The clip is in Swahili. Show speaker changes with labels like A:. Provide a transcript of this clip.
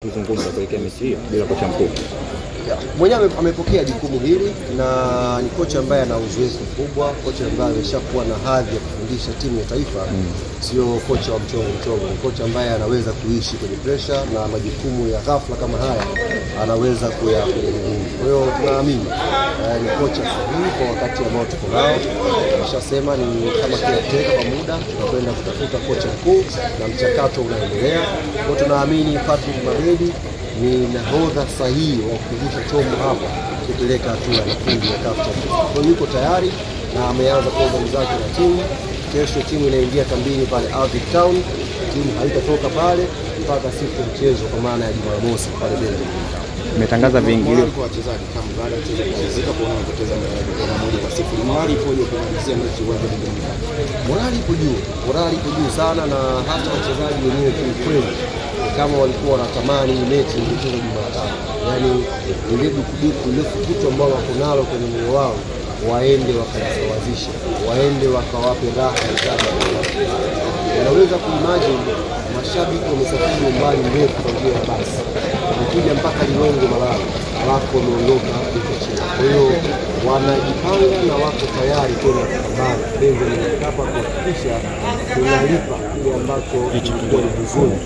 A: kuzungumza kuelekea mechi hiyo bila kocha mkuu?
B: Mwenyewe amepokea jukumu hili na ni kocha ambaye ana uzoefu mkubwa, kocha ambaye ameshakuwa na hadhi ya kufundisha timu ya taifa. Sio kocha wa mchongo, ni kocha ambaye anaweza kuishi kwenye pressure na majukumu ya ghafla kama haya anaweza kuyamudu. Kwa hiyo tunaamini ni kocha sahihi kwa wakati ambao tuko nao. Nimeshasema ni kama caretaker kwa muda, tunakwenda kutafuta kocha mkuu na mchakato unaendelea. Kwa hiyo tunaamini Patrick Mabedi ni nahodha sahihi wa kufikisha chombo hapa kupeleka hatua ya kundi ya CAF Champions. Kwa hiyo yuko tayari na ameanza program zake na timu. Kesho timu inaingia kambini pale Avic Town. Timu haitatoka pale mpaka siku ya mchezo kwa maana ya Jumamosi pale Belgium.
A: Umetangaza viingilio
C: kwa wachezaji kama baada ya mchezo kumalizika kuona wanapoteza moja kwa sifuri. Morali ipoje kuanzia mechi uwanja wa Benjamin? Morali ipo juu sana, na hata wachezaji wenyewe kweli kama walikuwa wanatamani mechi ingechezwa Jumatano. Yaani ile dukuduku ile fukuto ambao wako nalo kwenye moyo wao waende wakasawazisha, waende wakawape raha ya unaweza kuimagine mashabiki wamesafiri umbali mrefu kwa njia ya basi, wamekuja mpaka Lilongwe Malawi, wako wameondoka huko chini. Kwa hiyo wanajipanga na wako tayari kwenda kupambana Benjamin Mkapa kuhakikisha tunalipa kile ambacho kilikuwa ni vizuri.